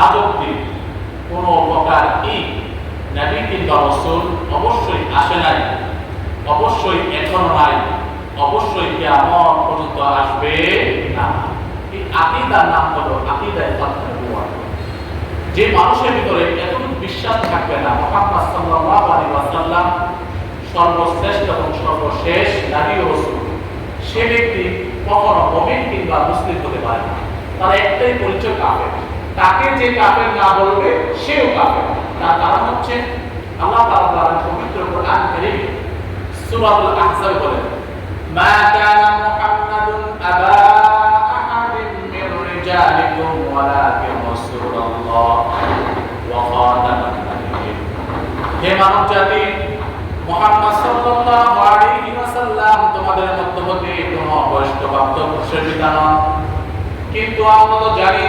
আজ অব্দি কোন প্রকার নবী কিংবা রাসূল অবশ্যই আসে নাই, অবশ্যই এখনো নাই, অবশ্যই কিয়ামত পর্যন্ত আসবে না। এই আকীদার নাম হলো আকীদায়ে ফাতহুয়া। যে মানুষের ভিতরে এতটুকু বিশ্বাস থাকবে না মুহাম্মদ সাল্লাল্লাহু আলাইহি ওয়াসাল্লাম সর্বশ্রেষ্ঠ এবং সর্বশেষ নবী ও রাসূল, সে ব্যক্তি কখনো মুমিন কিংবা মুসলিম হতে পারে না। তার একটাই পরিচয় কাফের। তাকে যে কাফের না বলবে সেও কাফের। তার কারণ হচ্ছে আল্লাহ তাআলা পবিত্র কোরআন কারীম সূরাতুল আহজাব বলেন, মা কানা মুহাম্মাদুন আবা আহাদিন মির রিজালিকুম ওয়ালাকিন রাসূলুল্লাহ ওয়া খাতামান নাবিয়্যিন। হে মানব জাতি, মুহাম্মদ সাল্লাল্লাহু আলাইহি ওয়াসাল্লাম তোমাদের মধ্য হতে কোনো বৈষ্ণবপ্রাপ্ত পুরুষের পিতা নন, কিন্তু আমরা তো জানি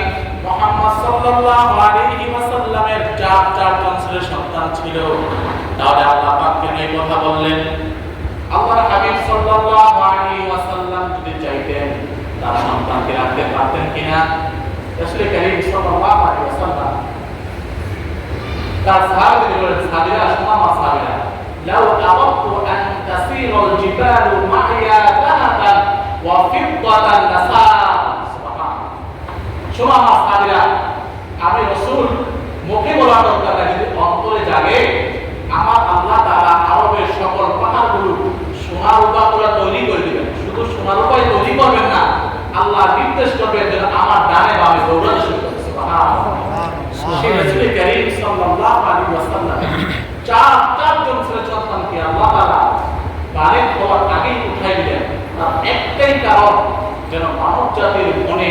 মুহাম্মদ সাল্লাল্লাহু আলাইহি ওয়াসাল্লামের চারজন ছেলে সন্তান ছিল। তাহলে আল্লাহ পাক কেন এই কথা বললেন? আল্লাহর হাবিব সাল্লাল্লাহু আলাইহি ওয়াসাল্লাম যদি চাইতেন তার সন্তানকে রাখতে পারতেন কিনা? রাসূল করিম সাল্লাল্লাহু আলাইহি ওয়াসাল্লাম তার সাহাবীদের বলেন, সাহাবীরা শোনা মা সাহাবীরা, লাউ আরাদতু আন তাসীরাল জিবালু মা'য়া যাহাবান ওয়া ফিদ্দাতান লাসার। শোনা মা সাহাবীরা, আমি রাসূল মুখে বলা দরকার না, যদি অন্তরে জাগে, আমার আল্লাহ তাআলা আরবের সকল পাহাড়গুলো সোনার রূপা করে তৈরি করে দিবেন। শুধু সোনার রূপাই তৈরি করবেন না, আল্লাহ নির্দেশ করবেন যেন আমার ডানে বামে দৌড়াতে শুরু করে। সুবহানাল্লাহ। সেই রাসূল করিম সাল্লাল্লাহু আলাইহি ওয়াসাল্লাম চারজন ছেলে সন্তানকে আল্লাহ তাআলা বালেগ হওয়ার আগেই উঠাই দিলেন। তার একটাই কারণ, যেন মানব জাতির মনে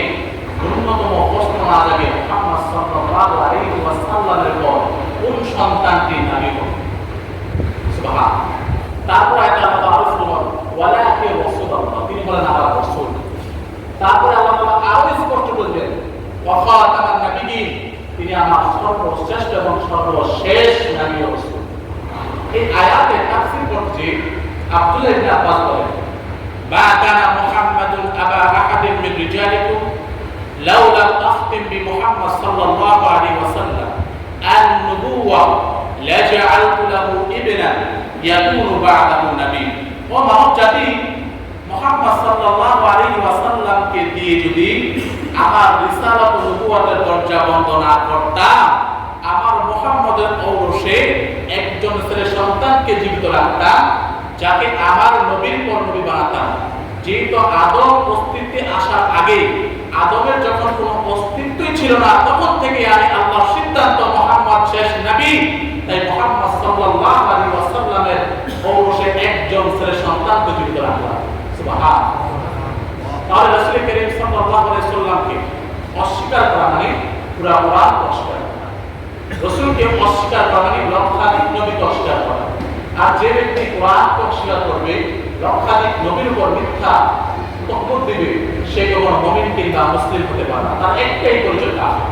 ন্যূনতম প্রশ্ন না জাগে মুহাম্মদ সাল্লাল্লাহু আলাইহি ওয়াসাল্লামের পর কোন সন্তানটি নবী হবে। সুবহান। তারপর আয়াত আল্লাহ আরো বলেন, ওয়ালাকি রাসূলুল্লাহ, তিনি বলেন আমার রাসূল। তারপর আল্লাহ তাআলা আরো স্পষ্ট বললেন, ওয়া খাতামান নাবিয়্যিন, তিনি আমার সর্বশ্রেষ্ঠ এবং সর্বশেষ নবী ও রাসূল। এই আয়াতে তাফসীর করতে আব্দুল্লাহ ইবনে আব্বাস বলেন, মা কানা মুহাম্মাদুন আবা আহাদিন মিন রিজালিকুম লাউ লাম আখতিম বিমুহাম্মদ সাল্লাল্লাহু আলাইহি ওয়াসাল্লাম আন-নুবুওয়া লাজআলতু লাহু ইবনান ইয়াকুনু বা'দাহু নবী। ও মানব জাতি, মুহাম্মদ সাল্লাল্লাহু আলাইহি ওয়াসাল্লামকে দিয়ে যদি আমার রিসালাত ও নবুওয়াতের দরজা বন্ধ না করতাম, আমার মুহাম্মদের ঔরসে একজন ছেলে সন্তানকে জীবিত রাখতাম, যাকে আমার নবীর পর নবী বানাতাম। যেহেতু আদম অস্তিত্বে আসার আগে, আদমের যখন কোনো অস্তিত্বই ছিল না, তখন থেকে আল্লাহর সিদ্ধান্ত মুহাম্মদ শেষ নবী। তাই মুহাম্মদ সাল্লাল্লাহু আলাইহি ওয়াসাল্লামের ঔরসে একজন ছেলে সন্তানকে জীবিত রাখলাম। সুবহানাল্লাহ। তাহলে রাসূল করিম সাল্লাল্লাহু আলাইহি ওয়াসাল্লামকে অস্বীকার করা মানে পুরা কোরআন অস্বীকার করা। রাসূলকে অস্বীকার করা মানে লক্ষাধিক নবীকে অস্বীকার করা। আর যে ব্যক্তি কোরআনকে অস্বীকার করবে, লক্ষাধিক নবীর উপর মিথ্যা তহমত দিবে, সে কখনো মুমিন কিংবা মুসলিম হতে পারে না। তার একটাই পরিচয় কাফের।